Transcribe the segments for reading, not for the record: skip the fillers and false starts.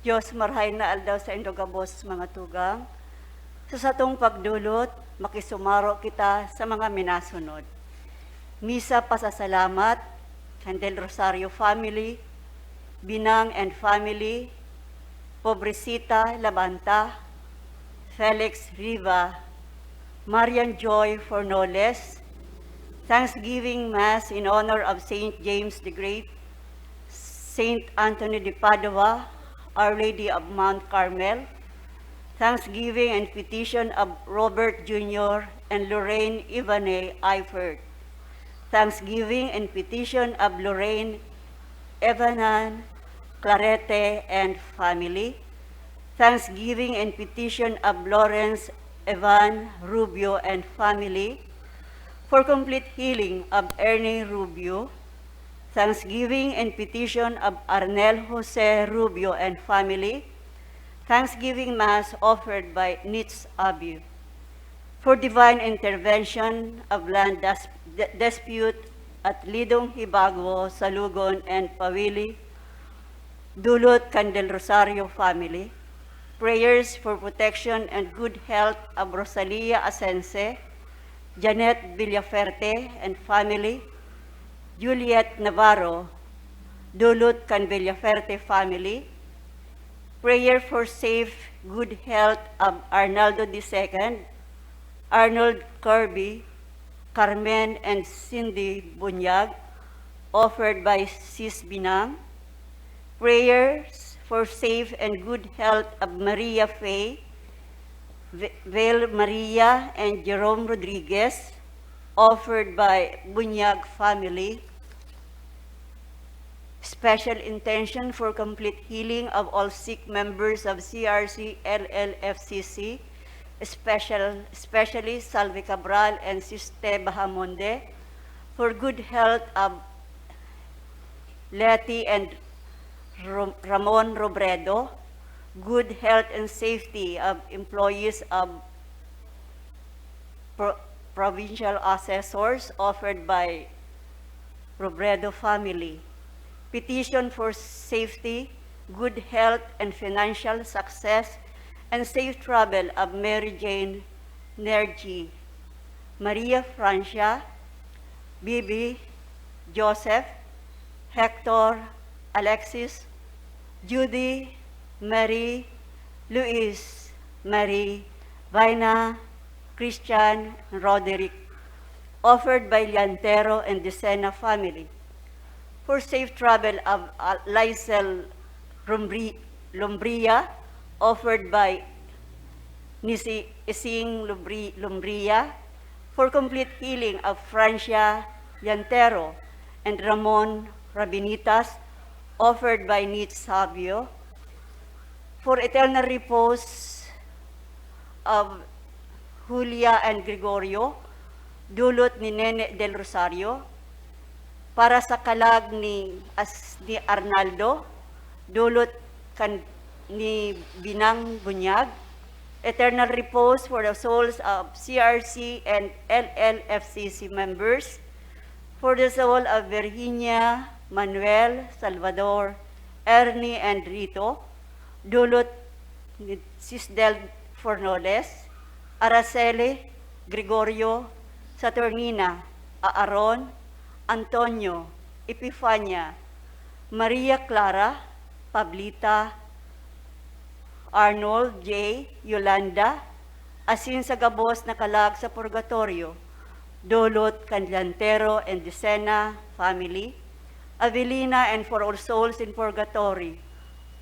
Diyos marhay na aldaw sa indogabos mga tugang. Sa satong pagdulot, makisumaro kita sa mga minasunod. Misa pasasalamat, Candel Rosario family, Binang and family, Pobrecita Labanta, Felix Riva, Marian Joy Fornoles, Thanksgiving Mass in honor of Saint James the Great, Saint Anthony de Padua, Our Lady of Mount Carmel, Thanksgiving and petition of Robert Jr. and Lorraine Ivane Eifert, Thanksgiving and petition of Lorraine Evanan Clarete and family, Thanksgiving and petition of Lawrence Evan Rubio and family, for complete healing of Ernie Rubio, Thanksgiving and petition of Arnel Jose Rubio and family, Thanksgiving Mass offered by Nitz Abiu, for divine intervention of land dispute at Lidong Hibagwo, Salugon, and Pawili, Dulot Candel Rosario family, prayers for protection and good health of Rosalia Asense, Janet Villaferte and family, Juliet Navarro, Dulot Can Villaferte family, prayer for safe, good health of Arnaldo II, Arnold Kirby, Carmen and Cindy Bunyag, offered by Sis Binang, prayers for safe and good health of Maria Faye, Vel Maria and Jerome Rodriguez, offered by Bunyag family. Special intention for complete healing of all sick members of CRC LLFCC, especially Salve Cabral and Siste Bahamonde, for good health of Leti and Ramon Robredo, good health and safety of employees of provincial assessors, offered by Robredo family. Petition for safety, good health, and financial success, and safe travel of Mary Jane Nergi, Maria Francia, Bibi, Joseph, Hector, Alexis, Judy, Mary, Luis, Marie, Vina, Christian, and Roderick, offered by Liantero and Decena family. For safe travel of Lysel Lumbria, offered by Nisi Ising Lumbria, for complete healing of Francia Liantero and Ramon Rabinitas, offered by Nitz Sabio, for eternal repose of Julia and Gregorio, dulot ni Nene del Rosario, para sa kalag ni Arnaldo, dulot ni Binang Bunyag, eternal repose for the souls of CRC and LLFCC members, for the soul of Virginia, Manuel, Salvador, Ernie, and Rito, dulot ni Sisdel Fornoles, Araceli, Gregorio, Saturnina, Aaron, Antonio, Epifania, Maria Clara, Pablita, Arnold J. Yolanda, asin sa gabos na kalag sa purgatorio, dulot Canlantero and Decena family, Avelina and for all souls in purgatory,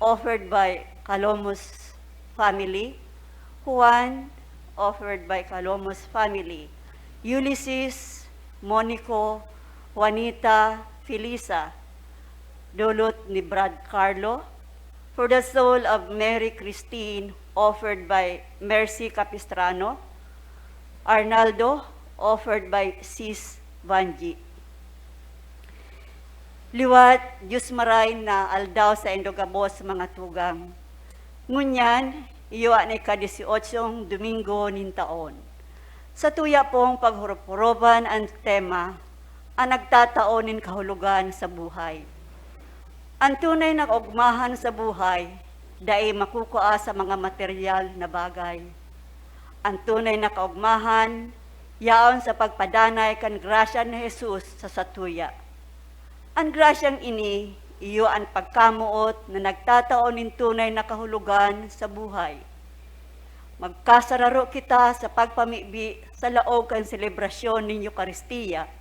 offered by Calomos family, Juan, offered by Calomos family, Ulysses, Monico, Juanita, Felisa, dulot ni Brad Carlo, for the soul of Mary Christine, offered by Mercy Capistrano, Arnaldo, offered by Sis Vanji. Liwat, Diyos maray na aldaw sa indogabos mga tugang. Ngunyan, iyo na ika-18 Domingo nin taon. Sa tuya pong paghurup-huruban ang tema, ang nagtataonin kahulugan sa buhay. Ang tunay na kaugmahan sa buhay, dai makukua sa mga material na bagay. Ang tunay na kaugmahan, yaon sa pagpadanay kan grasya ni Jesus sa satuya. Ang grasyang ini, iyo ang pagkamuot na nagtataon ng tunay na kahulugan sa buhay. Magkasararo kita sa pagpamibi sa laog kan selebrasyon ng Eucharistia.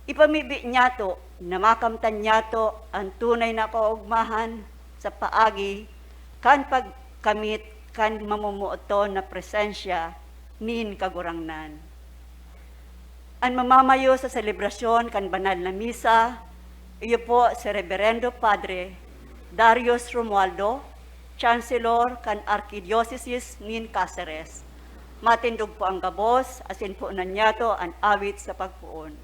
Ipamibi niyato, namakamtan niyato ang tunay na kaugmahan sa paagi kan pagkamit kan mamumuoto na presensya nin kagurangnan. Ang mamamayo sa selebrasyon kan banal na misa, iyo po si Reverendo Padre Darius Romualdo, Chancellor kan Archdiocese nin Cáceres. Matindog po ang gabos, asin po na niyato ang awit sa pagpuon.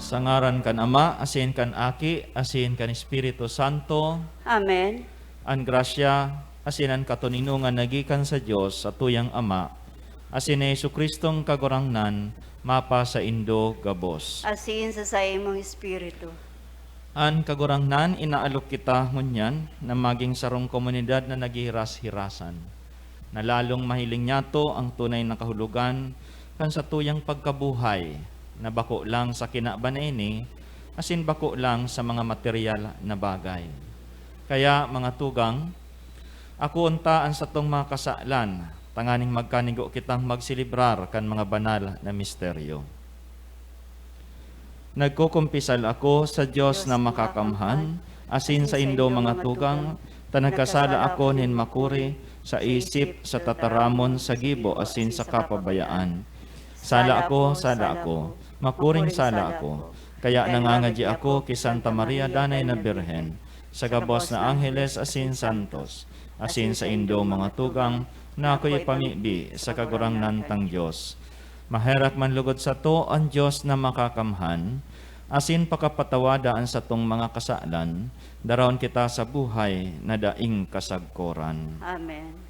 Sa ngaran kan Ama, asin kan Aki, asin kan Espiritu Santo. Amen. Ang grasya, asin ang katuninungan nagikan sa Dios sa tuyang Ama, asin ni Jesucristong kagurangnan, mapa sa Indo gabos. Asin sa imong espiritu. An kagurangnan, inaalok kita ngunyan na maging sarong komunidad na naghiras-hirasan, na lalong mahiling niyato ang tunay na kahulugan kan sa tuyang pagkabuhay, na bako lang sa kinabanini, asin bako lang sa mga material na bagay. Kaya mga tugang, ako untaan sa tong mga kasalan, tanganing magkanigo kitang magsilibrar kan mga banal na misteryo. Nagkukumpisal ako sa Diyos na makakamhan, asin sa indo mga tugang, tanagkasala ako nin makuri, sa isip, sa tataramon, sa gibo, asin sa kapabayaan. Sala ako, makuring sala ako. Kaya nangangadya ako kay Santa Maria Danay na Birhen, sa gabos na Angeles asin Santos, asin sa indo mga tugang, na ako'y pamibi sa kagurangnan tang Diyos. Maherak man lugod sa to ang Diyos na makakamhan, asin pakapatawadaan sa tong mga kasalan, daron kita sa buhay na daing kasagkoran. Amen.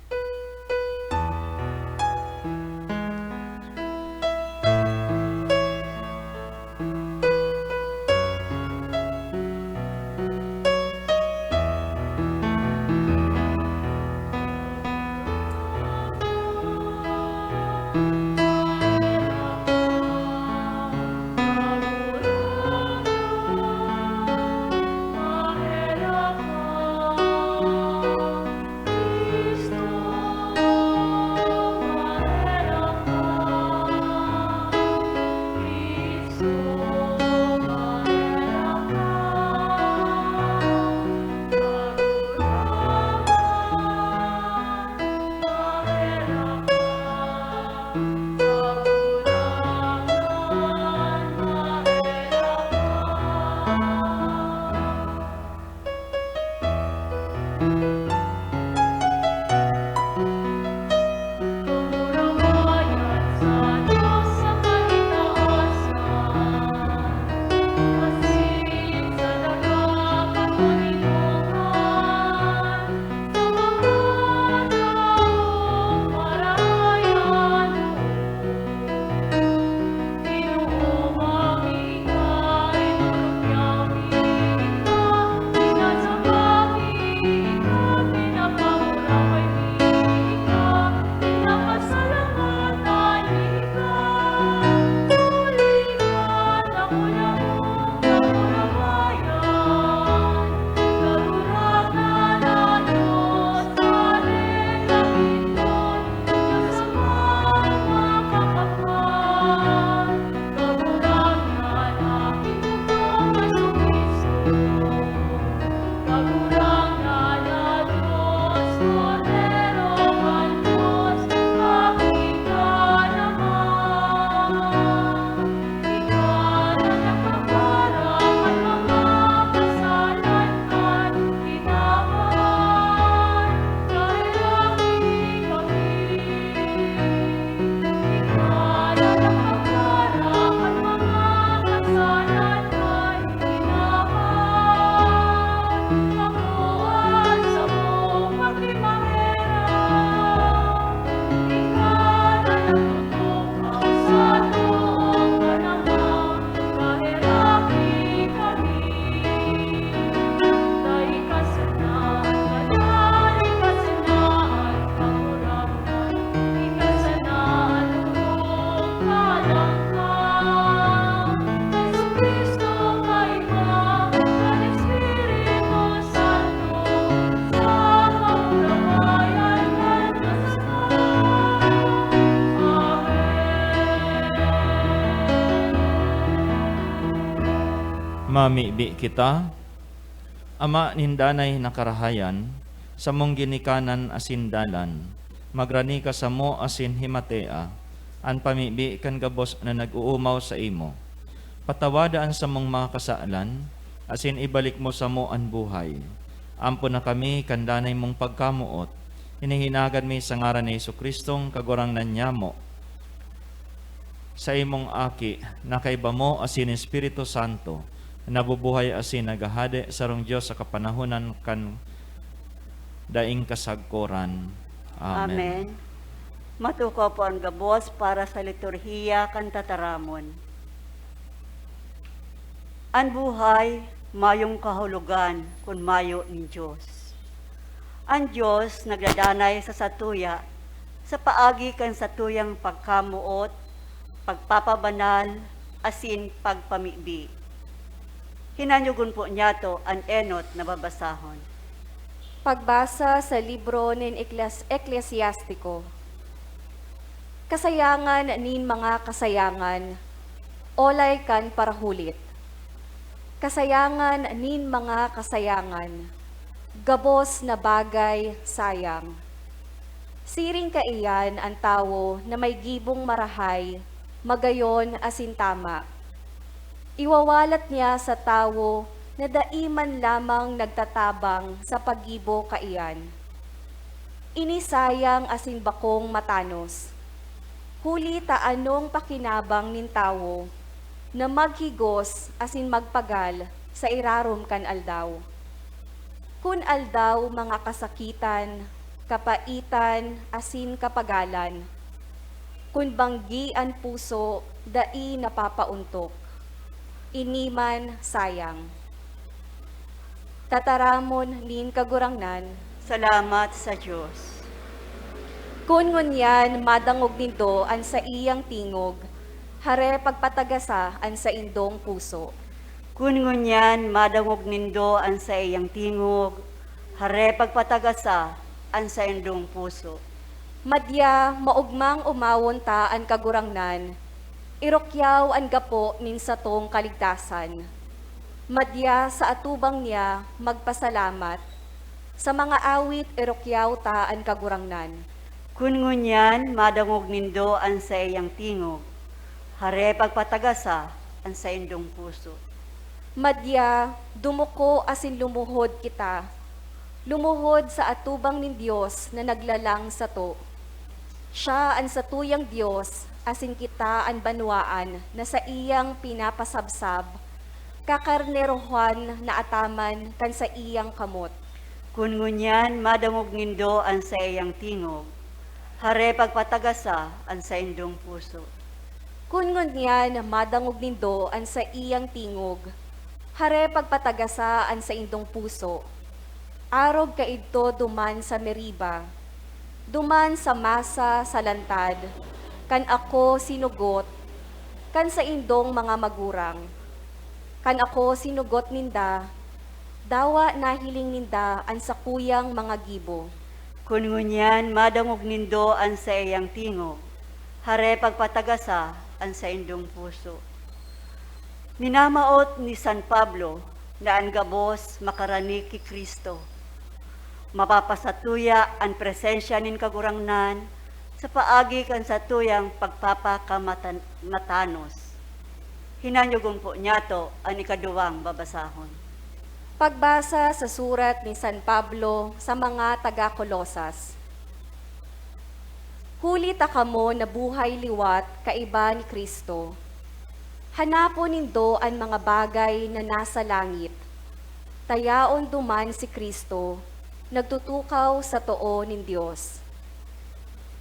Mamibi kita, Ama nindanay nakarahayan, sa mong ginikanan asindalan, magrani ka sa mo asin himatea, an pamibi kan gabos na nag-uumaw sa imo. Patawadaan sa mong mga kasaalan, asin ibalik mo sa mo an buhay. Ampo na kami kandanay mong pagkamuot, hinihinagad mi sa ngaran ni Jesucristong kagurang nanyamo, sa imong aki, nakaiba mo asin Espiritu Santo, nabubuhay asin nagahade sarong Dios sa kapanahunan kan daing kasagkoran. Amen. Amen. Matuko po ang gabos para sa liturhiya kan tataramon. Ang buhay, mayong kahulugan kun mayo ni Diyos. Ang Diyos nagdadanay sa satuya, sa paagi kan satuyang pagkamuot, pagpapabanal, asin pagpamibi. Hinanyugon po niya to ang enot na babasahon. Pagbasa sa libro ng Eklesiastiko. Kasayangan nin mga kasayangan, olay kan parahulit. Kasayangan nin mga kasayangan, gabos na bagay sayang. Siring kaiyan ang tawo na may gibong marahay, magayon asin tama. Iwawalat niya sa tawo na daiman lamang nagtatabang sa paggibo kaiyan. Inisayang asin bakong matanos. Huli taanong pakinabang nin tawo na maghigos asin magpagal sa irarom kan aldaw. Kun aldaw mga kasakitan, kapaitan asin kapagalan. Kun banggi ang puso, dai napapauntok. Iniman sayang. Tataramon nin kagurangnan, Salamat sa Diyos. kun ngunyan madangog nindo an sa iyang tingog, hare pagpatagasa an sa indong puso. Kun ngunyan madangog nindo ang sa iyang tingog, hare pagpatagasa ang sa indong puso. Madya maugmang umawon ta an kagurangnan, irokyaw ang gapo nin satong kaligtasan. Madya sa atubang niya magpasalamat, sa mga awit irokyaw ta ang kagurangnan. Kun ngunyan madangog nindo ang sa iyang tingog, hare pagpatagasa ang sa indong puso. Madya dumuko asin lumuhod kita, lumuhod sa atubang nin Dios na naglalang sa to. Siya ang satuyang Dios, asin kita ang banwaan na sa iyang pinapasabsab, kakarnerohan na ataman kan sa iyang kamot. Kun ngunyan madangog nindo ang sa iyang tingog, hare pagpatagasa ang sa indong puso. Kun ngunyan madangog nindo an sa iyang tingog, hare pagpatagasa an sa indong puso. Arog kaidto duman sa Meriba, duman sa masa sa lantad, kan ako sinugot, kan sa indong mga magurang. Kan ako sinugot ninda, dawa nahiling ninda an sa kuyang mga gibo. Kun ngunyan madangog nindo ang sa iyang tingog, hare pagpatagasa ang sa indong puso. Minamaot ni San Pablo na ang gabos makarani ki Kristo. Mapapasatuya ang presensya nin kagurangnan sa paagi kan sa tuyang pagpapakamatanos. Hinanyugon po niya to ang ikaduwang babasahon. Pagbasa sa surat ni San Pablo sa mga taga-Kolosas. Huli ta kamo na buhay liwat kaiba ni Kristo. Hanapon nindo ang mga bagay na nasa langit. Tayaon duman si Kristo, nagtutukaw sa too nin Dios.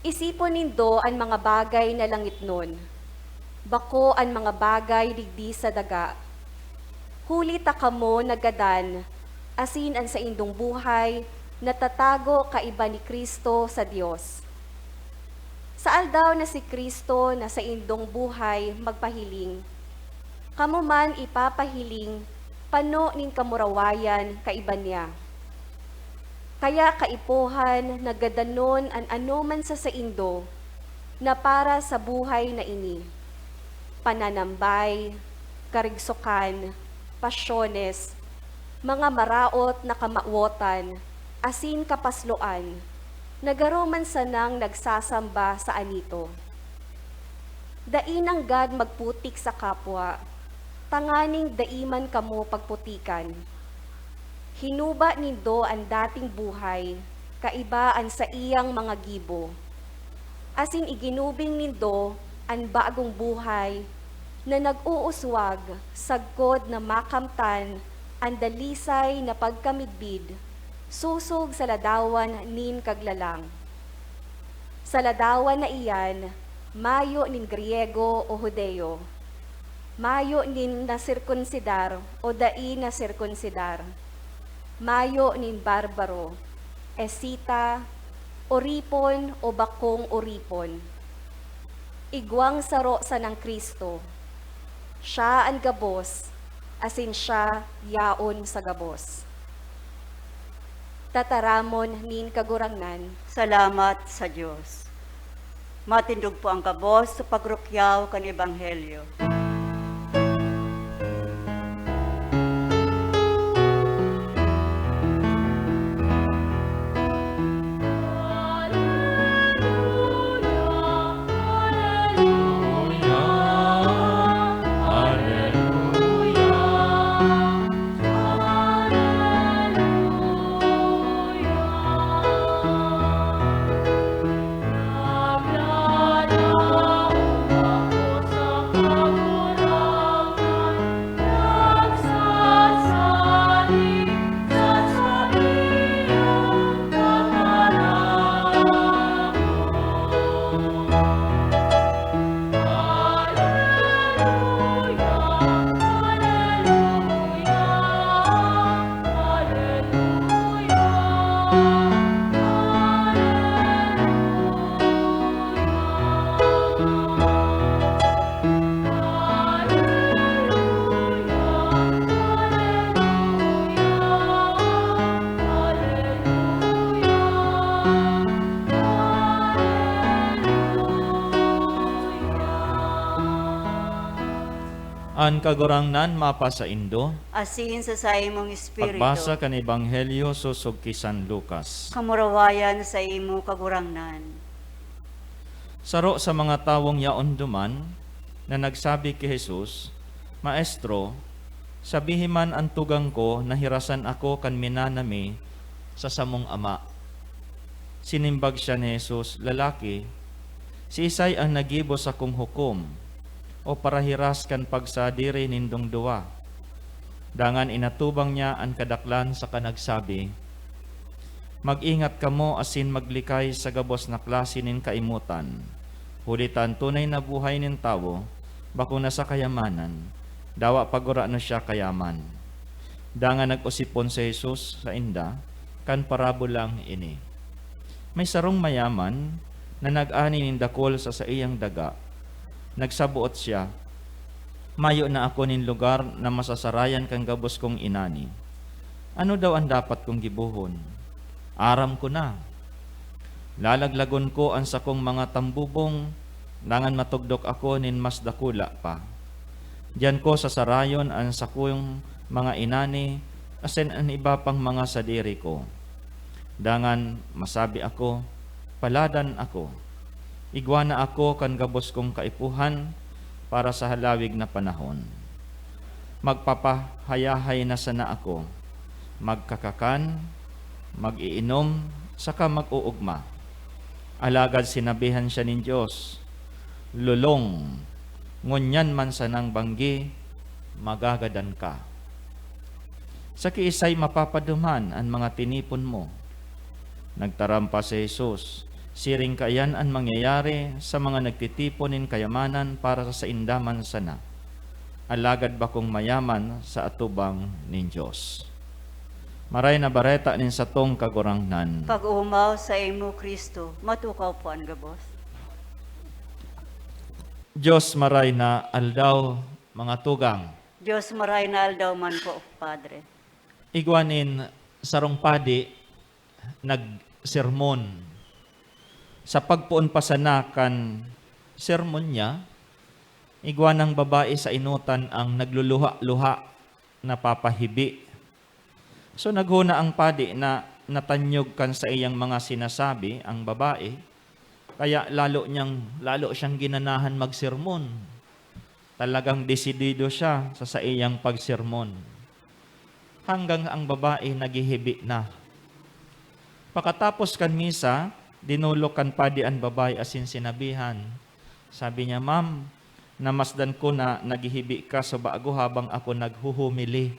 Isipon nindo ang mga bagay na langit nun. Bako ang mga bagay digdi sa daga. Huli ta kamo nagadan, asin ang sa indong buhay, natatago kaiba ni Kristo sa Dios. Sa aldaw na si Kristo na sa indong buhay magpahiling, kamo man ipapahiling, pano nin kamurawayan kaiba niya. Kaya kaipuhan nagadanon an anuman sa saindo na para sa buhay na ini. Pananambay, karigsokan, pasyones, mga maraot na kamauotan, asin kapasloan, nagaroman sanang nagsasamba sa anito. Dainang God magputik sa kapwa, tanganing daiman kamo pagputikan. Hinuba nindo ang dating buhay, kaibaan sa iyang mga gibo. Asin iginubing nindo ang bagong buhay, na nag-uuswag, sagkod na makamtan, ang dalisay na pagkamidbid, susog sa ladawan nin kaglalang. Sa ladawan na iyan, mayo nin Griego o Hudeo, mayo nin nasirkunsidar o dai nasirkunsidar, mayo nin barbaro, esita, oripon o bakong oripon. Igwang saro sa ng Kristo, siya ang gabos, asin siya yaon sa gabos. Tataramon nin kagurangnan, Salamat sa Diyos. Matindog po ang kabos sa pagrukyaw kan Ebanghelyo. An kagurangnan mapa sa Indo, Asin sa imong espiritu. pagbasa kan Ebanghelyo susog kay San Lucas. Kamurawayan sa imo kagurangnan. Saro sa mga tawong yaon duman, na nagsabi kay Jesus, Maestro, sabihin man ang tugang ko na hirasan ako kan minanami sa samong ama. Sinimbag siya ni Jesus, lalaki, si Isay ang nagibo sa kong hukom, o para hiras kan pagsadiri nindong duwa. Dangan inatubang niya ang kadaklan sa kanagsabi, Mag-ingat kamo asin maglikay sa gabos na klase nin kaimutan. Hulitan tunay na buhay nin tawo, bako na sa kayamanan, dawa pagura na siya kayaman. Dangan nag-usipon si Jesus sa inda, kan parabolang ini. May sarong mayaman na nag-ani nin dakol sa iyang daga. Nagsabuot siya, Mayo na ako nin lugar na masasarayan kang gabos kong inani. Ano daw ang dapat kong gibuhon? Aram ko na. Lalaglagon ko ang sakong mga tambubong, langan matugdok ako nin mas dakula pa. Diyan ko sasarayon ang sakong mga inani, asen ang iba pang mga sadiri ko. Dangan masabi ako, paladan ako. Igwana ako kan gabos kong kaipuhan para sa halawig na panahon. Magpapahayahay na sana ako, magkakakan, mag-iinom, saka mag-uugma. Alagad sinabihan siya ng Diyos, Lulong, ngunyan man sanang banggi, magagadan ka. Sa kiisay mapapaduman ang mga tinipon mo. Nagtarampa si Jesus, siring kayan ang mangyayari sa mga nagtitiponin kayamanan para sa indaman sana. Alagad ba kong mayaman sa atubang nin Diyos? Maray na bareta nin satong kagurangnan. Pag-umaw sa imo Kristo, matukaw po ang gabos. Diyos maray na aldaw mga tugang. Diyos maray na aldaw man po, Padre. Igwanin sarong padi nagsermon. Sa pagpuon pasanakan sermon niya, igwanang babae sa inutan ang nagluluha-luha napapahibi. So naghuna ang padi na natanyog kan sa iyang mga sinasabi, ang babae, kaya lalo siyang ginanahan magsermon. Talagang desidido siya sa iyang pagsermon. Hanggang ang babae naghihibi na. Pagkatapos kan misa, dinulok kan padi ang babae asin sinabihan. Sabi niya, "Ma'am, namasdan ko na naghihibi ka sa bago habang ako naghuhumili.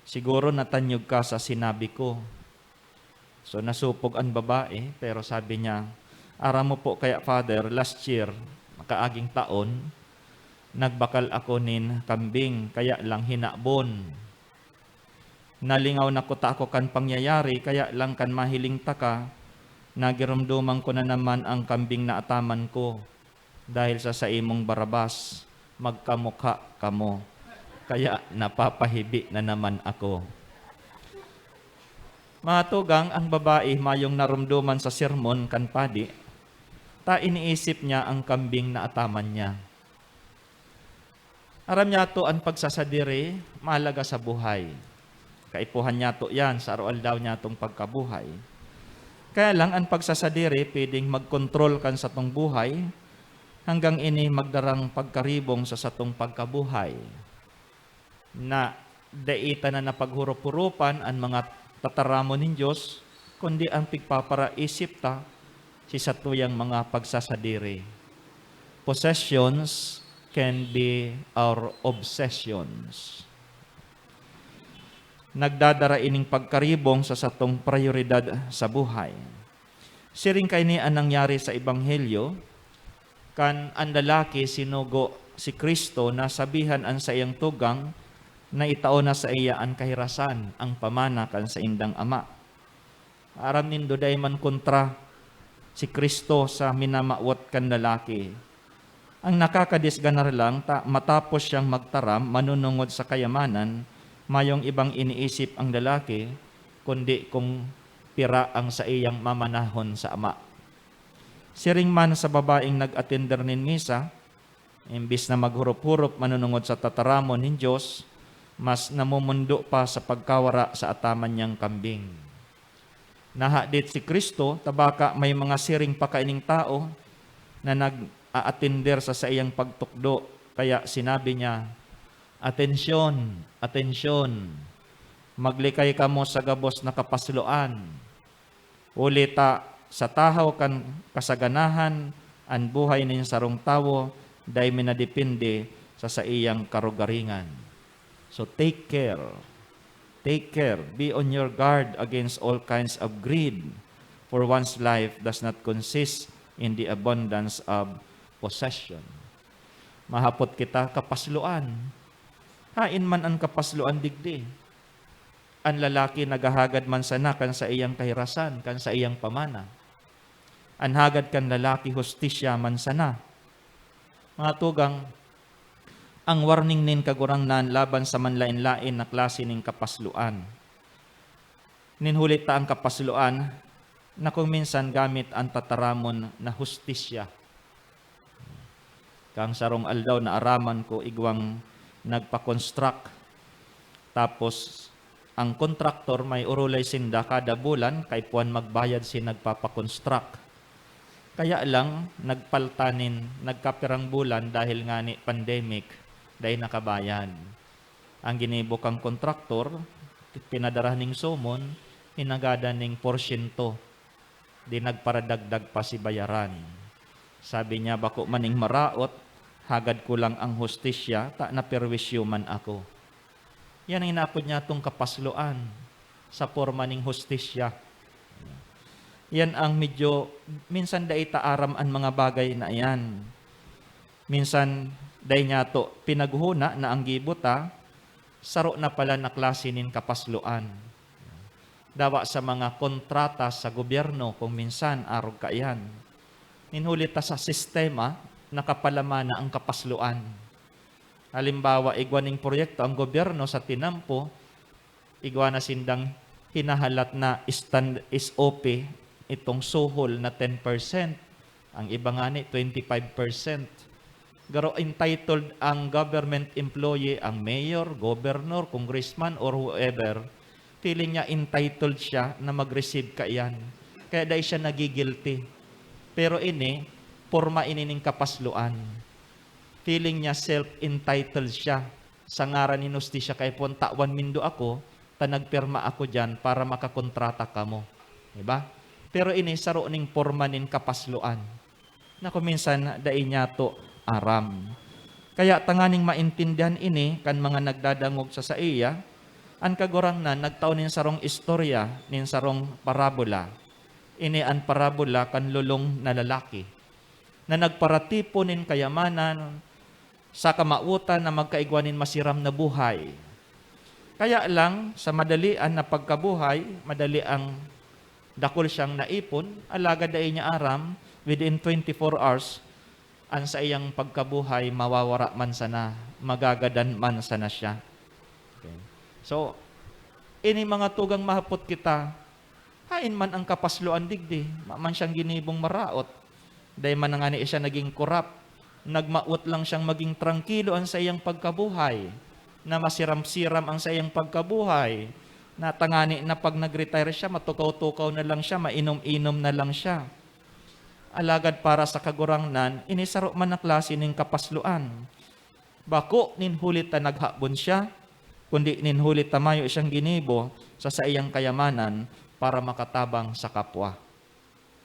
Siguro natanyog ka sa sinabi ko." So nasupog ang babae, pero sabi niya, "Aram mo po kaya, Father, last year, makaaging taon, nagbakal ako nin kambing, kaya lang hinabon. Nalingaw na ko ta ako kan pangyayari, kaya lang kan mahiling taka, nagirumduman ko na naman ang kambing na ataman ko, dahil sa imong Barabas, magkamukha kamo, kaya napapahibi na naman ako." Mga tugang, ang babae mayong narumduman sa sermon kan padi, ta iniisip niya ang kambing na ataman niya. Aram niya to ang pagsasadiri, mahalaga sa buhay. Kaipuhan niya to yan, sa araw-aldaw niya tong pagkabuhay. Kaya lang, ang pagsasadiri, pwedeng mag-control kan sa tong buhay, hanggang ini magdarang pagkaribong sa satong pagkabuhay. Na daita na napaghurup-hurupan ang mga tataramon ng Diyos, kundi ang pigpaparaisip ta si satuyang mga pagsasadiri. Possessions can be our obsessions. Nagdadara ining pagkaribong sa satong prioridad sa buhay. Siring kay ni ang nangyari sa Ebanghelyo, kan ang lalaki sinugo si Kristo na sabihan ang sa iyang tugang na itao na sa iya ang kahirasan, ang pamana kan sa indang ama. Aram nindo day man kontra si Kristo sa minamawat kan lalaki. Ang nakakadisganar lang, matapos siyang magtaram, manunungod sa kayamanan, mayong ibang iniisip ang lalaki, kundi kung pira ang sa iyang mamanahon sa ama. Siring man sa babaeng nag-attender nin misa, imbis na maghurup-hurup manunungod sa tataramon ng Diyos, mas namumundo pa sa pagkawara sa ataman niyang kambing. Nahadit si Kristo, tabaka may mga siring pakaining tao na nag-attender sa iyang pagtukdo, kaya sinabi niya, "Atensyon, atensyon, maglikay kamo sa gabos na kapasloan. Ulita sa tahaw kan kasaganahan, ang buhay nin sarong tawo, day minadepende sa iyang karugaringan." So take care. Take care. Be on your guard against all kinds of greed, for one's life does not consist in the abundance of possession. Mahapot kita kapasluan. Hain man ang kapasluan digdi. Ang lalaki nagahagad man sana kan sa iyang kahirasan, kan sa iyang pamana. Ang hagad kan lalaki hustisya man sana. Mga tugang, ang warning nin kagurangnan laban sa manlain-lain na klase ning kapasluan. Ninhulit ta ang kapasluan na kung minsan gamit ang tataramon na hustisya. Kang sarong aldaw na araman ko igwang nagpa-construct. Tapos ang kontraktor may urulay sinda kada bulan kay puan magbayad si nagpapa-construct. Kaya lang nagpaltanin, nagkapirang bulan dahil nga ni pandemic, dahil nakabayan. Ang ginibok ang kontraktor, pinadara ning sumon, hinagada ning porsyento, di nagparadagdag pa si bayaran. Sabi niya, bako maning maraot, hagad ko lang ang hustisya, ta na perwisyo man ako. Yan ang inapod niya itong kapasluan sa forma ning hustisya. Yan ang medyo, minsan dahi taaram ang mga bagay na yan. Minsan dahi niya to pinaghuna na ang gibuta, saro na pala na klase nin kapasluan. Dawa sa mga kontrata sa gobyerno, kung minsan arog ka yan. Ninhulit sa sistema, nakapalaman na ang kapasluan. Halimbawa, igwaning proyekto ang gobyerno sa tinampo, igwa na sindang hinahalat na SOP, itong suhol na 10%, ang iba nga ni 25%. Garo entitled ang government employee, ang mayor, governor, congressman, or whoever, feeling niya entitled siya na mag-receive ka iyan. Kaya dahil siya nagigilty. Pero ini, porma inining kapasluan. Feeling niya self-entitled siya. Sa ngaran ni Justisya kay puntawan mindo ako, nagpirma ako dyan para makakontrata ka mo. Diba? Pero ini, saro ning porma nin kapasluan. Na kuminsan, dahil niya to aram. Kaya tanganing maintindihan ini, kan mga nagdadangog sa iya, an kagurang na nagtaon nin sarong istorya, nin sarong parabola. Ini an parabola kan lulong na lalaki, na nagparatipo nin kayamanan, sa kamautan na magkaigwanin masiram na buhay. Kaya lang, sa madalian na pagkabuhay, madali ang dakol siyang naipon, alaga dahil niya aram, within 24 hours, ang sa iyang pagkabuhay, mawawara man sana, magagadan man sana siya. Okay. So, ini mga tugang mahapot kita, hain man ang kapasluan digdi, man siyang ginibong maraot, dahil man nga siya naging korap, nagmaot lang siyang maging trangkilo ang sa iyang pagkabuhay, na masiram-siram ang sa iyang pagkabuhay, na tangani na pag nag-retire siya, matukaw-tukaw na lang siya, mainom-inom na lang siya. Alagad para sa kagurangnan, inisaro man na klase ning kapasluan. Bako ninhulit ta naghabon siya, kundi ninhulit tamayo siyang ginibo sa iyang kayamanan para makatabang sa kapwa.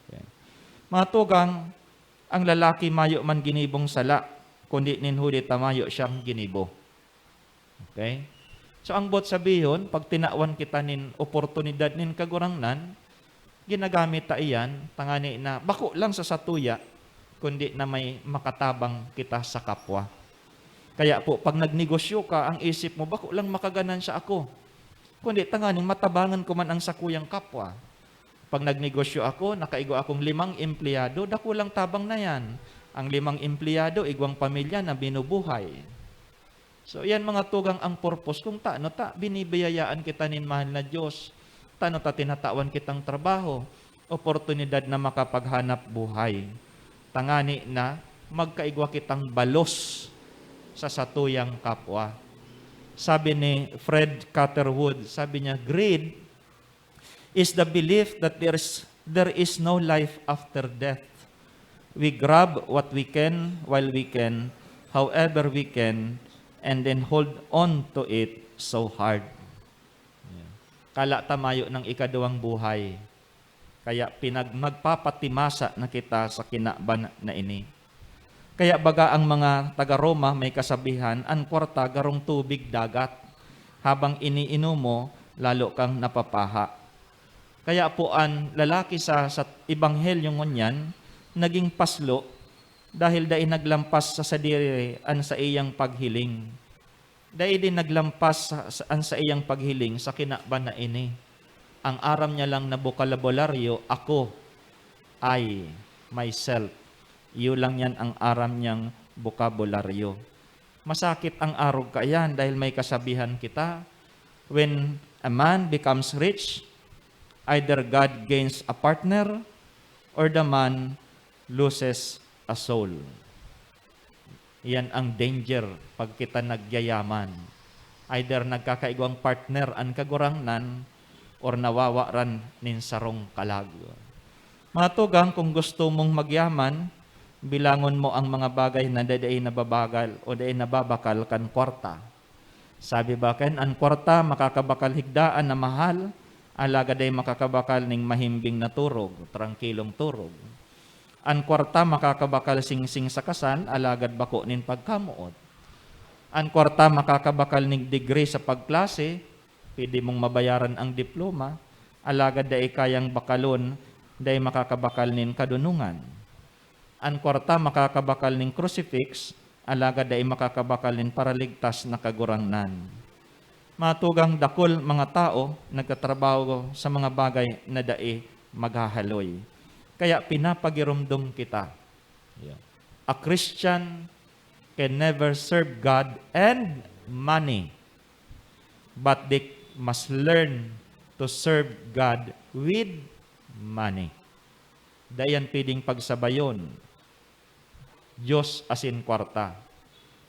Okay. Mga tugang, ang lalaki mayo man ginibong sala, kundi ninhulit tamayo siyang ginibo. Okay? So ang bot sabihon, pag tinawan kita nin oportunidad nin kagurangnan, ginagamit ta iyan, tangani na bako lang sa satuya, kundi na may makatabang kita sa kapwa. Kaya po, pag nagnegosyo ka, ang isip mo, bako lang makaganan siya ako. Kundi tanganing matabangan ko man ang sakuyang kapwa. Pag nagnegosyo ako, nakaigo akong 5 empleyado, dako lang tabang na yan. Ang 5 empleyado, igwang pamilya na binubuhay. So, yan mga tugang ang purpose. Kung binibiyayaan kita nin mahal na Diyos. Tinatawan kitang trabaho. Oportunidad na makapaghanap buhay. Tangani na magkaigwa kitang balos sa satuyang kapwa. Sabi ni Fred Catherwood, sabi niya, greed is the belief that there is no life after death. We grab what we can while we can, however we can, and then hold on to it so hard. Kala tamayo ng ikaduwang buhay. Kaya magpapatimasa na kita sa kinaban na ini. Kaya baga ang mga taga-Roma may kasabihan, ang kwarta garong tubig dagat. Habang iniinom mo, lalo kang napapaha. Kaya po ang lalaki sa Ebanghelyo ngunyan, naging paslo dahil dahil naglampas sa sadiri an sa iyang paghiling. Dahil din naglampas an sa iyang paghiling sa kinaban na ini. Ang aram niya lang na bokabularyo, ako, I, myself. Iyon lang yan ang aram niyang bokabularyo. Masakit ang arog ka yan dahil may kasabihan kita, when a man becomes rich, either God gains a partner or the man loses a soul. Yan ang danger pag kita nagyayaman. Either nagkakaigwang partner ang kagurangnan or nawawaran nin sarong kalag. Mga tugang, kung gusto mong magyaman, bilangon mo ang mga bagay na daday nababagal o daday nababakal kan kwarta. Sabi ba ken, ang kwarta makakabakal higdaan na mahal, alaga day makakabakal ning mahimbing na turog, trangkilong turog. Ang kwarta makakabakal singsing sa kasal, alagad bako nin pagkamuot. Ang kwarta makakabakal ning degree sa pagklase, pwede mong mabayaran ang diploma, alagad day kayang bakalon, day makakabakal nin kadunungan. Ang kwarta makakabakal ning crucifix, alagad day makakabakal nin paraligtas na kagurangnan. Matugang dakol mga tao nagtatrabaho sa mga bagay na dai maghahaloy. Kaya pinapagirumdum kita. A Christian can never serve God and money, but they must learn to serve God with money. Dayan pwedeng pagsabayon. Diyos asin kwarta.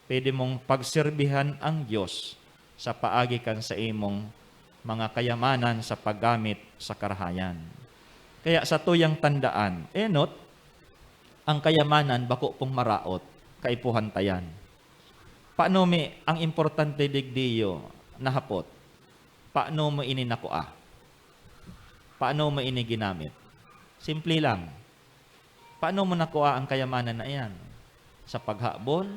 Pwede mong pagserbihan ang Diyos sa paagi kan sa imong mga kayamanan sa paggamit sa karahayan. Kaya sa tuyang tandaan, enot, ang kayamanan bako pong maraot, kaipuhan tayan. Paano ang importante digdiyo na hapot? Paano mo ini nakuha? Paano mo ini ginamit? Simple lang. Paano mo nakuha ang kayamanan na iyan? Sa paghabol,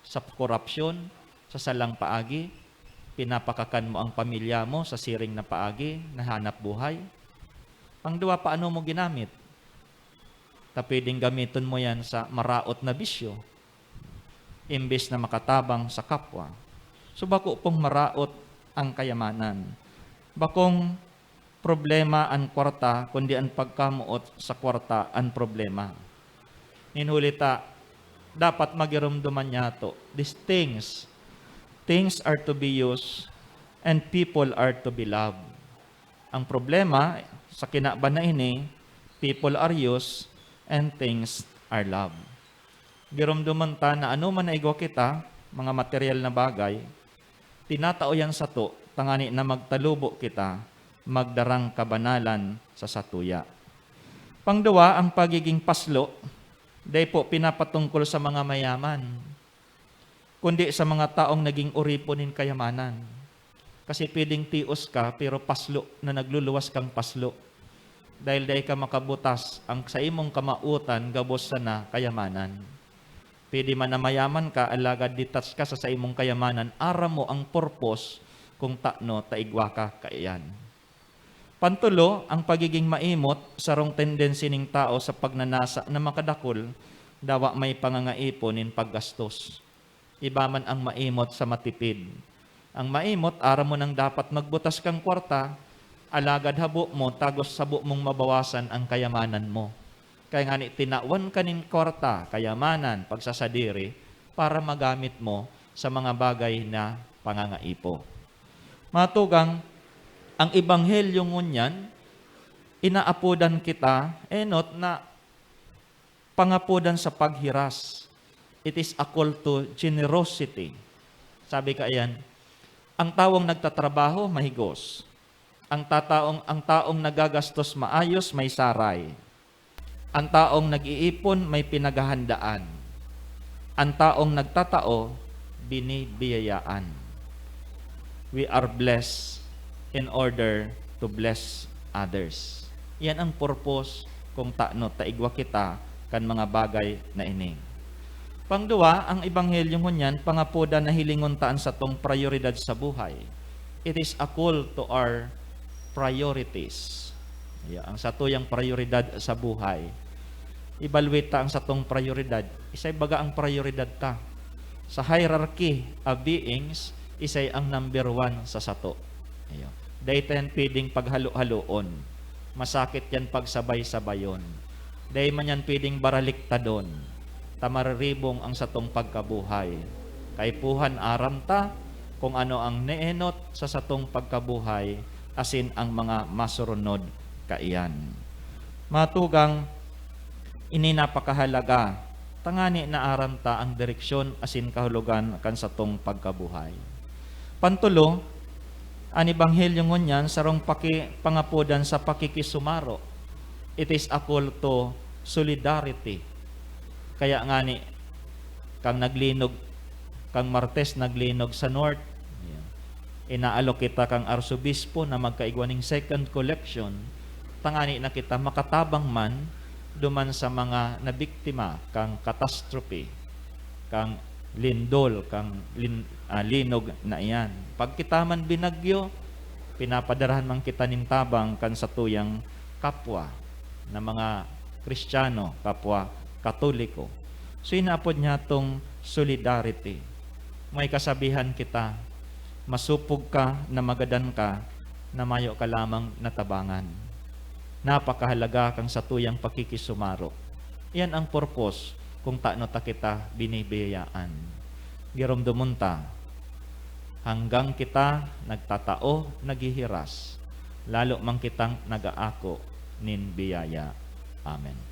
sa korupsyon, sa salang paagi, pinapakakan mo ang pamilya mo sa siring na paagi, na hanap buhay. Pangdua, paano mo ginamit? Pwedeng gamitin mo yan sa maraot na bisyo, imbes na makatabang sa kapwa. So bako pong maraot ang kayamanan. Bakong problema ang kwarta, kundi ang pagkamuot sa kwarta ang problema. Inhulita, dapat magirumduman niya to. These things are to be used and people are to be loved. Ang problema sa kinaban na ini, people are used and things are loved. Girumduman ta na ano man na igo kita, mga material na bagay, tinatao yan sa to, tangani na magtalubo kita, magdarang kabanalan sa satuya. Pangdua, ang pagiging paslo, dahil po pinapatungkol sa mga mayaman, kundi sa mga taong naging uriponin kayamanan. Kasi pwedeng tios ka, pero paslo na nagluluwas kang paslo. Dahil ka makabutas, ang sa imong kamautan, gabos na kayamanan. Pwede man na mayaman ka, alagad detach ka sa imong kayamanan, aram mo ang purpose kung taano taigwa ka kaiyan. Pantulo, ang pagiging maimot, sarong tendency ning tao sa pagnanasa na makadakol, dawa may pangangaiponin paggastos. Iba man ang maimot sa matipid. Ang maimot, aram mo nang dapat magbutas kang kwarta, alagad habo mo, tagos sabo mong mabawasan ang kayamanan mo. Kaya nga ni tinawan ka nin kwarta, kayamanan, pagsasadiri, para magamit mo sa mga bagay na pangangaipo. Matugang, ang ebanghelyo ngunyan, inaapudan kita, enot na pangapudan sa paghiras. It is a call to generosity. Sabi ka ayan, ang taong nagtatrabaho, mahigos. Ang taong nagagastos maayos, may saray. Ang taong nag-iipon, may pinaghahandaan. Ang taong nagtatao, binibiyayaan. We are blessed in order to bless others. Yan ang purpose kung taano taigwa kita kan mga bagay na ini. Pangduwa, ang ebanghelyo ngunyan, pangapoda na hilingon taan sa tong prioridad sa buhay. It is a call to our priorities. Ang satuyang prioridad sa buhay. Evaluate ta ang satong prioridad. Isay baga ang prioridad ta. Sa hierarchy of beings, isay ang number 1 sa sato. Dahil yan pwedeng paghalo-haloon. Masakit yan pagsabay-sabayon. Dahil man yan pwedeng baraliktadon. Tamararibong ang satong pagkabuhay. Kaipuhan aram ta kung ano ang neenot sa satong pagkabuhay asin ang mga masurunod kaiyan. Matugang, ini napakahalaga. Tangani na aram ta ang direksyon asin kahulugan kan satong pagkabuhay. Pantulo, ang ebanghelyo ngunyan sarong pangapudan sa pakikisumaro. It is a call to solidarity. Kaya nga ni, kang naglinog, kang Martes naglinog sa North, inaalok kita kang arsobispo na magkaigwaning second collection, tangani na kita makatabang man duman sa mga nabiktima kang catastrophe, kang lindol, kang linog na iyan. Pag kita man binagyo, pinapadarahan man kita nintabang kan sa tuyang kapwa na mga Kristiyano, kapwa Katoliko. So inaapod niya tong solidarity. May kasabihan kita, masupog ka na magadan ka, na mayo ka lamang natabangan. Napakahalaga kang sa tuyang pakikisumaro. Yan ang purpose kung taano ta kita binibiyayaan. Giromdomon ta, hanggang kita nagtatao, naghihiras, lalo mang kitang nagaako nin biyaya. Amen.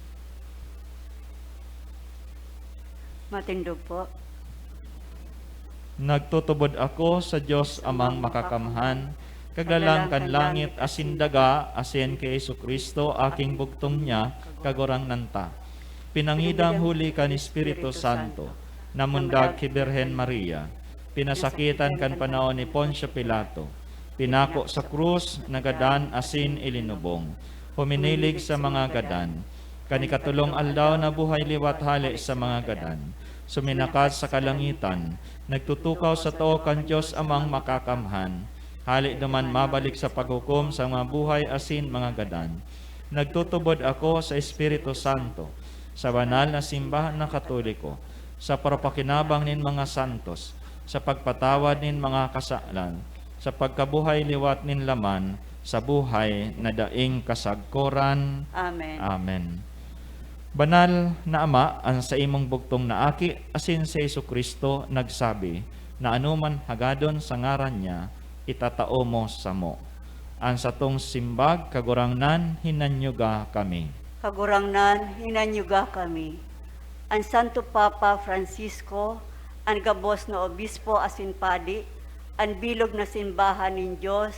Matindog po. Nagtutubod ako sa Dios amang makakamhan, kaglalang kan langit asin daga, asin kay Kristo aking bugtong niya, kagurang nanta. Pinangidang huli kan Espiritu Santo, namundag ki Birhen Maria, pinasakitan kan panahon ni Poncio Pilato, pinako sa krus, nagadan asin ilinubong, huminilig sa mga gadan, kanikatulong aldaw na buhay liwat hali sa mga gadan, suminakat sa kalangitan, nagtutukaw sa tao kan Diyos amang makakamhan, hali naman mabalik sa paghukom sa mga buhay asin mga gadan. Nagtutubod ako sa Espiritu Santo, sa banal na simbahan na Katoliko, sa parapakinabang nin mga santos, sa pagpatawad nin mga kasalan, sa pagkabuhay liwat nin laman, sa buhay na daing kasagkoran. Amen. Amen. Banal na Ama, ang sa imong bugtong na aki, asin sa Kristo nagsabi, na anuman hagadon sa ngaran niya, itatao mo sa mo. Ang sa tong simbag, kagurangnan, hinanyuga kami. Kagurangnan, hinanyuga kami. Ang Santo Papa Francisco, ang gabos na obispo asin padi, ang bilog na simbahan ng Diyos,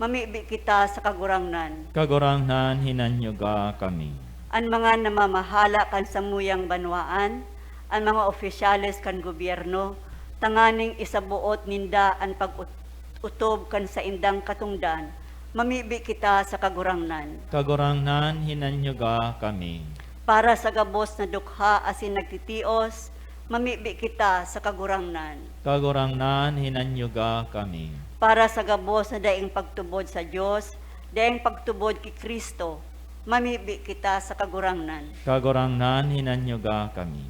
mamibi kita sa kagurangnan. Kagurangnan, hinanyuga kami. Ang mga namamahala kan samuyang banwaan, ang mga opisyales kan gobyerno, tanganing isabuot ninda ang pag-utob kan sa indang katungdan, mamibi kita sa kagurangnan. Kagurangnan, hinanyuga kami. Para sa gabos na dukha asin nagtitios, mamibi kita sa kagurangnan. Kagurangnan, hinanyuga kami. Para sa gabos na daing pagtubod sa Diyos, daing pagtubod ki Kristo, mamibi kita sa kagurangnan. Kagurangnan, hinanyuga kami.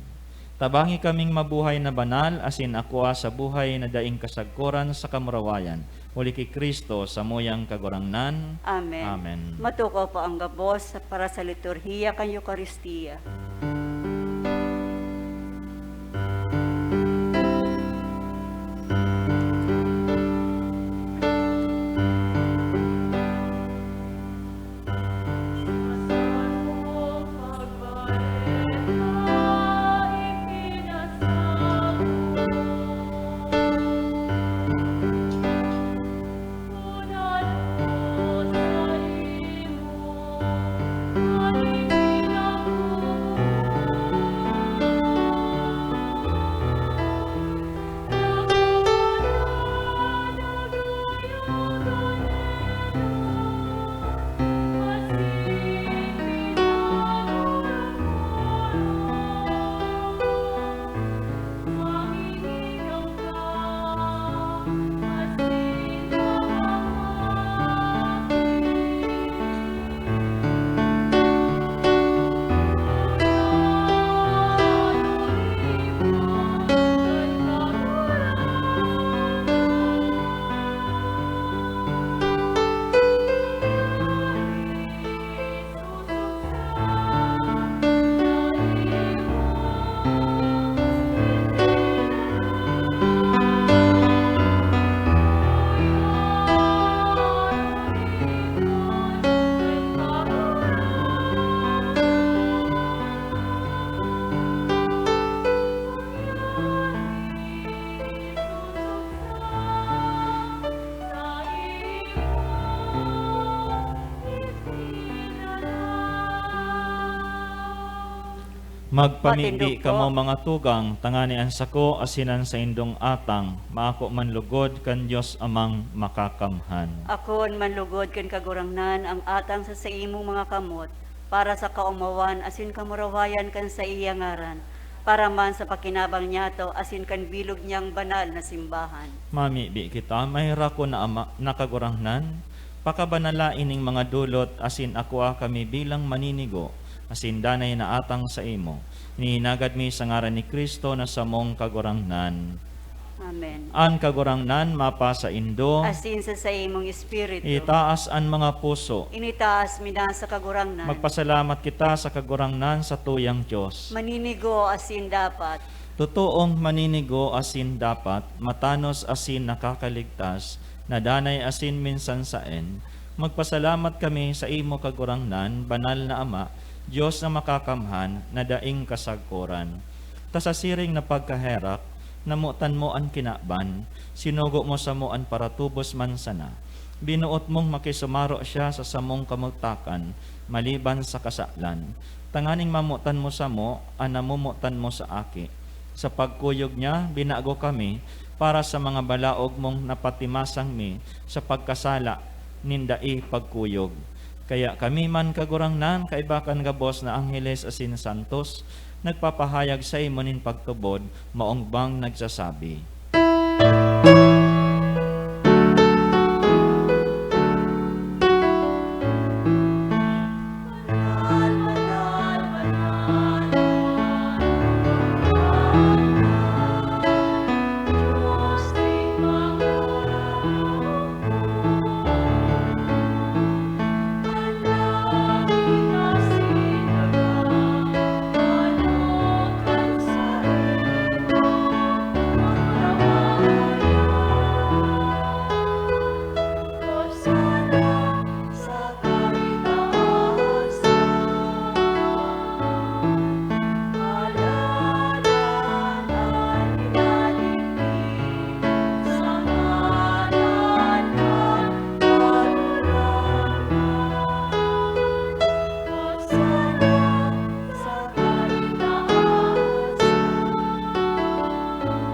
Tabangi kaming mabuhay na banal, asin akwa sa buhay na daing kasagkuran sa kamurawayan. Uli ki Kristo sa muyang kagurangnan. Amen. Amen. Matukaw po ang gabos para sa liturhiya kan Eucharistia. Magpamindi Matindog po. kamo mga tugang, tangani ang sako, asinan sa indong atang, maako man lugod kan Diyos amang makakamhan. Akon manlugod kan kagurangnan ang atang sa imong mga kamot, para sa kaumawan asin kamurawayan kan sa iya ngaran, para man sa pakinabang niyato asin kan bilog niyang banal na simbahan. Mami, bi kita, may rako na ama, nakagurangnan, pakabanala ining mga dulot, asin akwa kami bilang maninigo, asin danay na atang sa imo. Nihinagad mi sa ngaran ni Kristo na samong kagurangnan. Amen. An kagurangnan mapa sa indo, Asin sa imong espiritu, itaas an mga puso. initaas mi na sa kagurangnan. Magpasalamat kita sa kagurangnan sa tuyang Diyos. Maninigo asin dapat, Totoong maninigo asin dapat, matanos asin nakakaligtas, nadanay asin minsan saen. Magpasalamat kami sa imo kagurangnan, banal na Ama, Diyos na makakamhan, na daing kasagkuran. Ta sa siring na pagkaherak, namutan mo an kinaban, sinugo mo sa mo an paratubos man sana. Binuot mong makisumaro siya sa samong kamutakan, maliban sa kasalan. Tanganing mamutan mo sa mo, namumutan mo sa aki. Sa pagkuyog niya, binago kami, para sa mga balaog mong napatimasang mi, sa pagkasala, nindai pagkuyog. Kaya kami man kagurangnan, kaibakan gabos na Angeles asin Santos, nagpapahayag sa imo nin pagtubod, maong bang nagsasabi.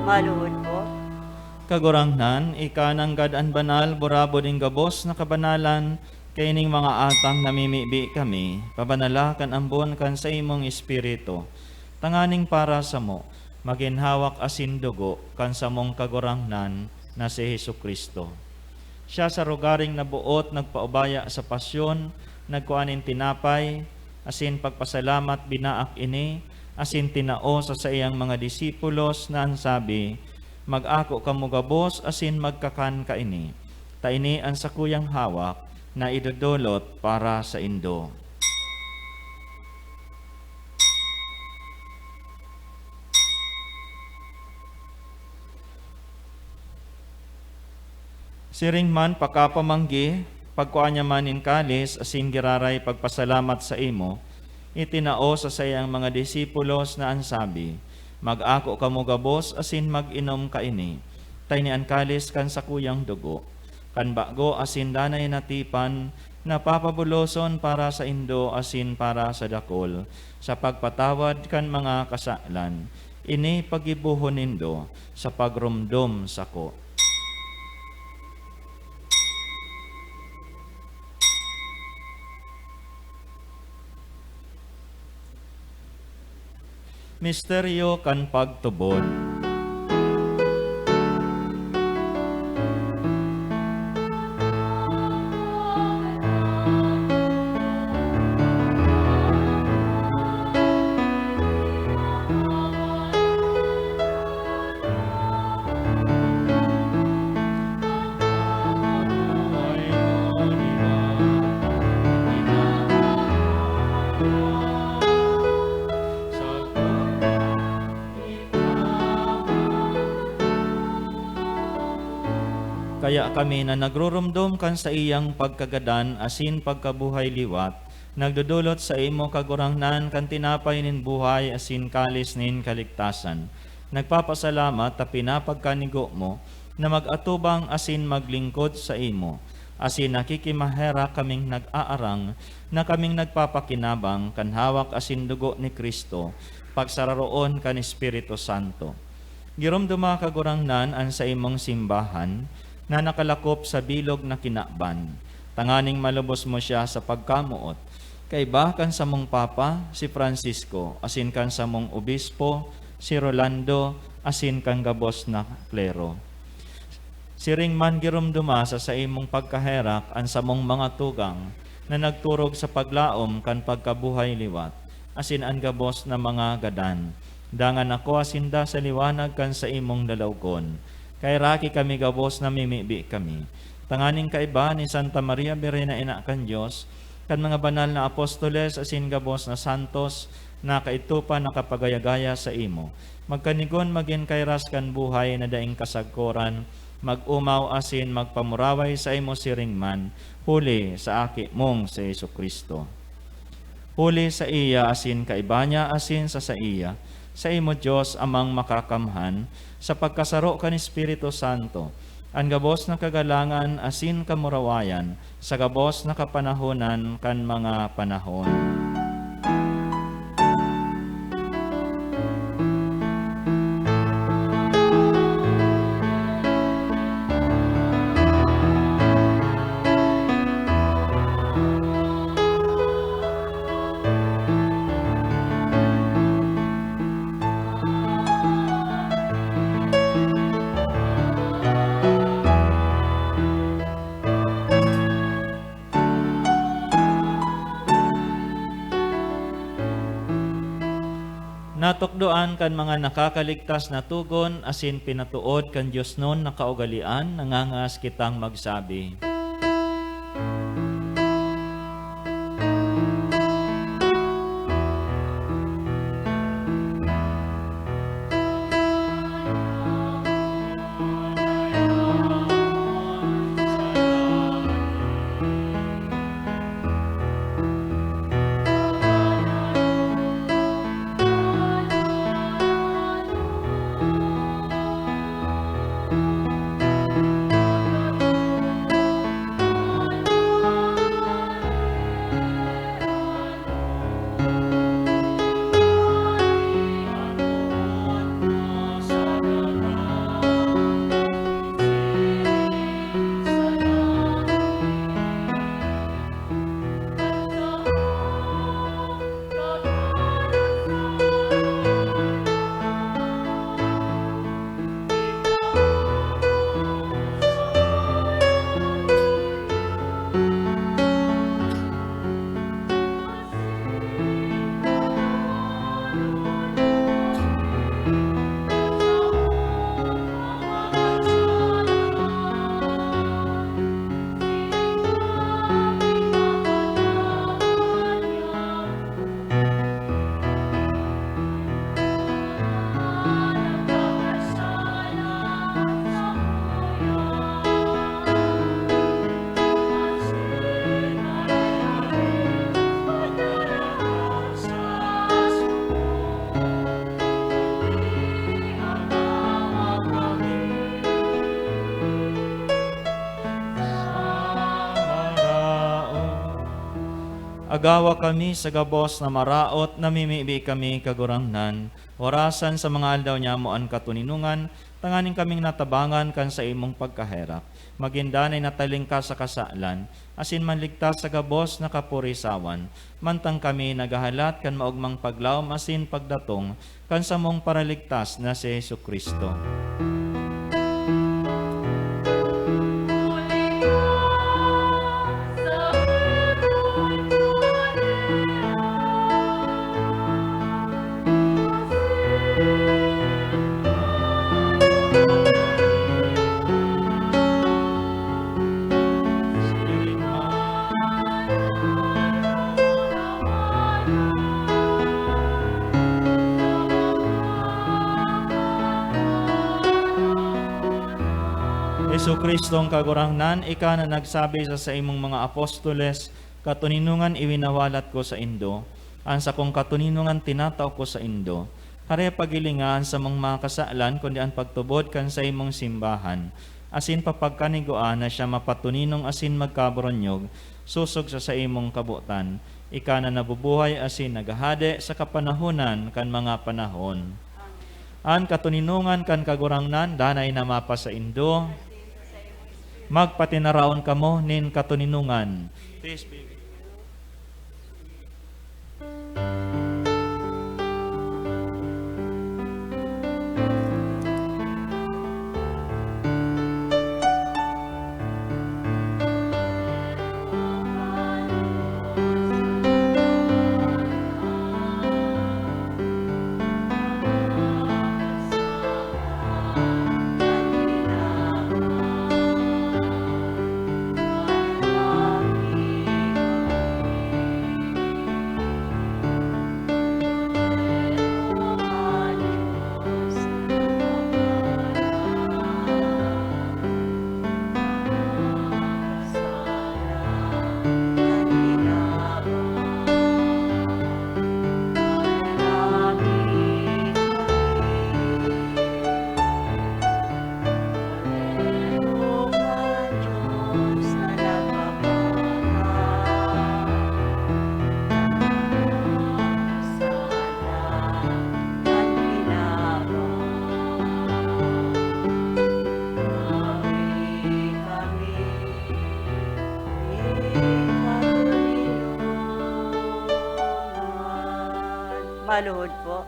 Maluhod po. Kagurangnan, ikanang gadan banal, burabo ding gabos na kabanalan, kaining mga atang namimibi kami, pabanala kan ambon kan sa imong espiritu. Tanganing para sa mo, maginhawak asin dugo kan sa mong kagurangnan na si Hesukristo. Siya sa rugaring nabuot, nagpaubaya sa pasyon, nagkuanin tinapay, asin pagpasalamat binaak ini, asin tinao sa iyang mga disipulos na ansabi, mag-ako kamo gabos asin magkakan ka ini. Ta ini ang sakuyang hawak na idudulot para sa indo. Siring man pakapamanggi, pagkuanya manin kalis asin giraray pagpasalamat sa imo, itinao sa sayang mga disipulos na ansabi, mag-ako kamo gabos asin mag-inom ka ini, tayni an kalis kan sakuyang dugo, kan bago asin danay natipan, napapabuloson para sa indo asin para sa dakol, sa pagpatawad kan mga kasalan, ini pagibuhon nindo sa pagrumdom sako. Misteryo kan pagtubod. Kaya kami na nagrurumdum kan sa iyang pagkagadan asin pagkabuhay liwat, nagdudulot sa imo kagurangnan kan tinapay nin buhay asin kalis nin kaligtasan. Nagpapasalamat ta pinapagkanigo mo na mag-atubang asin maglingkod sa imo. Asin nakikimahera kaming nag-aarang na kaming nagpapakinabang kan hawak asin dugo ni Kristo, pagsararoon kan Espiritu Santo. Girumduma kagurangnan an sa imong simbahan, na nakalakop sa bilog na kinaban. Tanganing malubos mo siya sa pagkamuot. Kay bakan sa mong papa, si Francisco, asin kan sa mong obispo, si Rolando, asin kan gabos na klero. Siring man girumduma sa imong pagkaherak, an sa mong mga tugang, na nagturog sa paglaom kan pagkabuhay liwat, asin an gabos na mga gadan. Dangan ako asinda sa liwanag kan sa imong dalawgon. Kay raki kami gabos na mimibi kami. Tanganing kaiba ni Santa Maria Birena Ina kan Diyos, kan mga banal na apostoles asin gabos na santos, na kaitupa nakapagayagaya sa imo. Magkanigon magin kairas kan buhay na daing kasagkoran, mag-umaw asin magpamuraway sa imo siringman, huli sa aki mong sa Jesucristo. Huli sa iya asin kaiba niya asin sa iya. Sa imo Dios amang makakamhan, sa pagkasaro kan Espiritu Santo, ang gabos na kagalangan asin kamurawayan, sa gabos na kapanahonan kan mga panahon. Natukdoan kan mga nakakaligtas na tugon, asin pinatuod kan Diyos nun na kaugalian, nangangas kitang magsabi. Agawa kami sa gabos na maraot, namimibi kami kagurangnan. Orasan sa mga aldaw niya mo ang katuninungan, tanganing kaming natabangan kan sa imong pagkaherap. Magindanay nataling ka sa kasalan, asin manligtas sa gabos na kapurisawan. Mantang kami nagahalat kan maugmang paglawom asin pagdatong, kan sa mong paraligtas na si Jesucristo. Jesucristong kagurangnan, ika na nagsabi sa imong mga apostoles, katuninungan iwinawalat ko sa indo, ang sa kong katuninungan tinataw ko sa indo. Hare pagilingan sa mga kasaalan, kundi ang pagtubod kan sa imong simbahan, asin papagkaniguan na siya mapatuninong asin magkaboronyog, susog sa imong kabutan. Ika na nabubuhay asin nagahade sa kapanahunan kan mga panahon. Ang katuninungan kan kagurangnan, danay na mapa sa indo, magpatinaraon kamo nin katuninungan. Peace be. Maluhod po.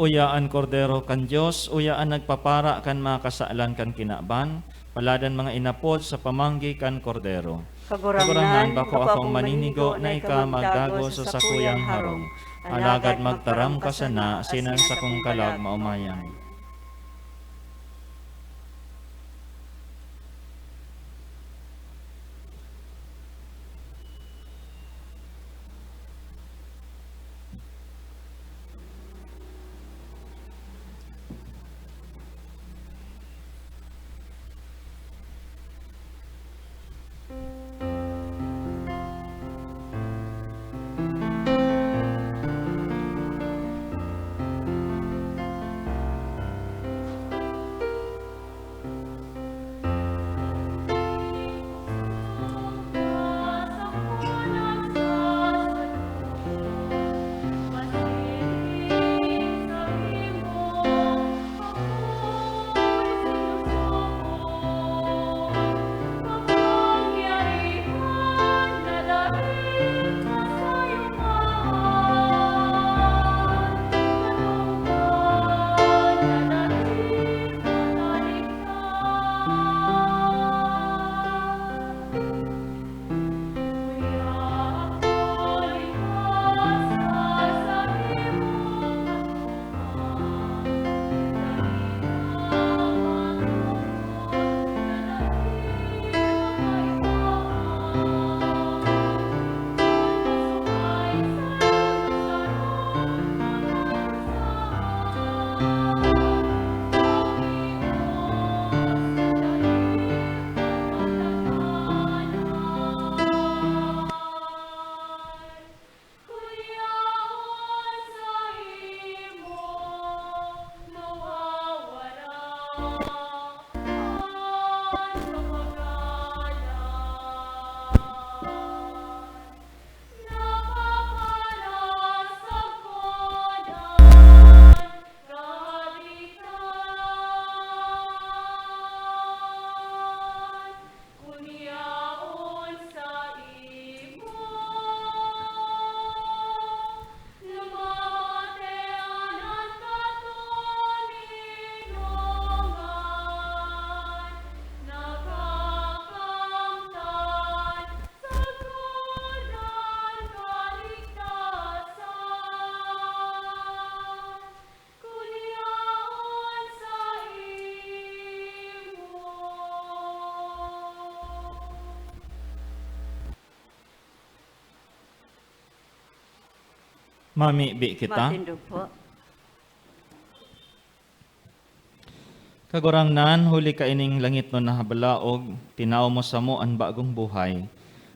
Uyaan kordero kan Dios, uyaan nagpapara kan mga kasaalan kan kinaban, paladan mga inapod sa pamanggi kan kordero. Kagurangan bako akong maninigo na ika magdago sa sakuyang harong. Alagad magtaram ka sana, sinan sa kong kalag maumayan. Mamibi kita. Matindog po. Kagurangnan, huli ka ining langit no nahabalaog, tinaw mo sa mo ang bagong buhay.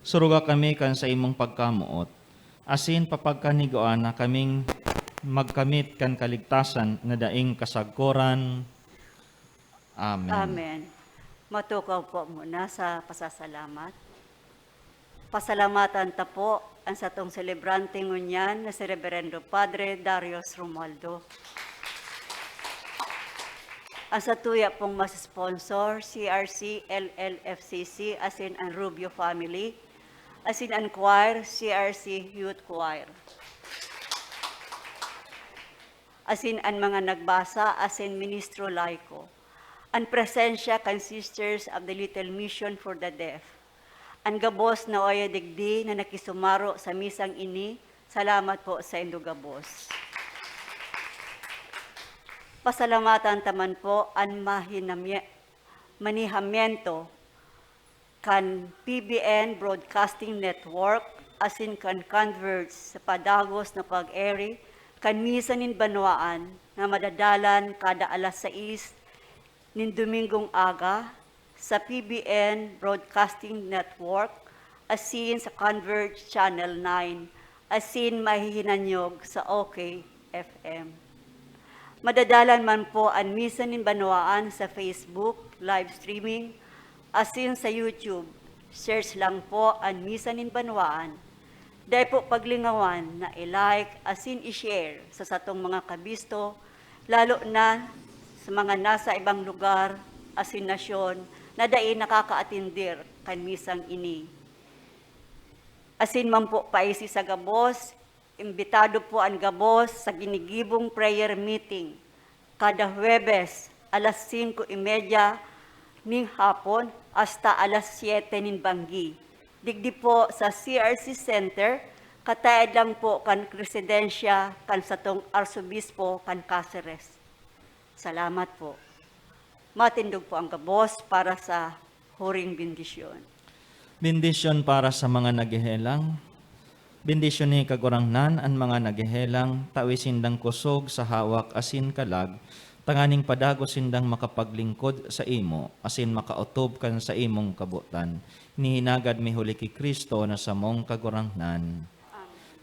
Suruga kami kan sa imong pagkamuot. Asin papagkanigoan na kaming magkamit kan kaligtasan na daing kasagkuran. Amen. Amen. Matukaw po muna sa pasasalamat. Pasalamatan ta po ang satong celebrante ngunyan na si Reverendo Padre Darius Romualdo. Ang satuya pong mas sponsor, CRC, LLFCC, asin ang Rubio Family, asin ang choir, CRC Youth Choir. Asin ang mga nagbasa, asin Ministro Laico. Ang presensya kan Sisters of the Little Mission for the Deaf. Ang gabos na oya digdi na nakisumaro sa misang ini, salamat po sa indo gabos. Pasalamatan taman po ang manihamiento kan PBN Broadcasting Network asin kan Converge sa padagos na pag-eri kan misanin banwaan na madadalan kada alas 6 nin Domingong aga sa PBN Broadcasting Network asin sa Converge Channel 9 asin mahihinanyog sa OK FM. Madadalan man po ang misa nin banwaan sa Facebook, live streaming, asin sa YouTube. Search lang po ang misa nin banwaan. Dahil po paglingawan na i-like, asin i-share sa satong mga kabisto, lalo na sa mga nasa ibang lugar, asin nasyon, na dahil nakakaatindir kan misang ini. Asin man po paisi sa gabos, imbitado po ang gabos sa ginigibong prayer meeting kada Huwebes alas 5:30 ning hapon hasta alas 7 nin banggi. Digdi po sa CRC Center, katayad lang po kan residensya kan satong Arsobispo kan Cáceres. Salamat po. Matindog po ang gabos para sa huring bendisyon. Bendisyon para sa mga naghehelang. Bendisyon ni kagurangnan ang mga naghehelang, tawisindang kusog sa hawak asin kalag, tanganing padago sindang makapaglingkod sa imo, asin makautob kan sa imong kabutan. Nihinagad mi huli ki Kristo na sa mong kagurangnan.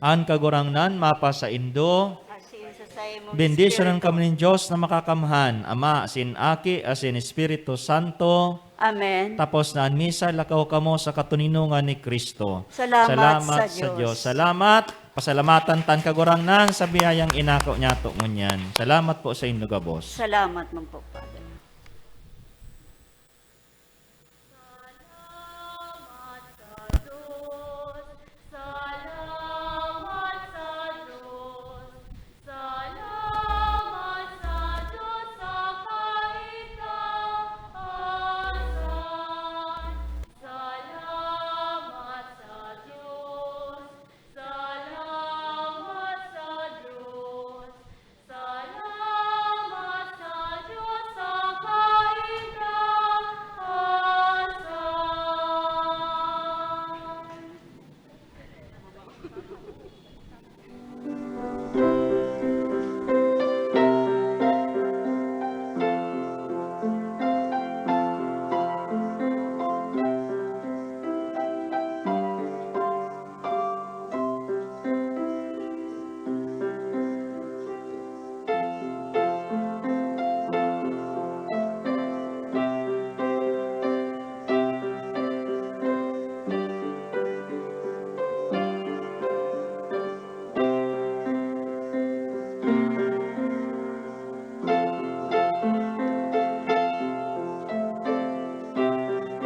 An kagurangnan mapa sa Indo, Asin sa sayong bendisyonan kami ng Diyos na makakamhan, Ama, asin Aki, asin Espiritu Santo. Amen. Tapos na ang misa, lakaw kamo sa katuninungan ni Kristo. Salamat sa Diyos. Salamat. Pasalamatan tan kagurangnan sa biyayang inako niya to ngunyan. Salamat po sa inyo gabos. Salamat man po, Father.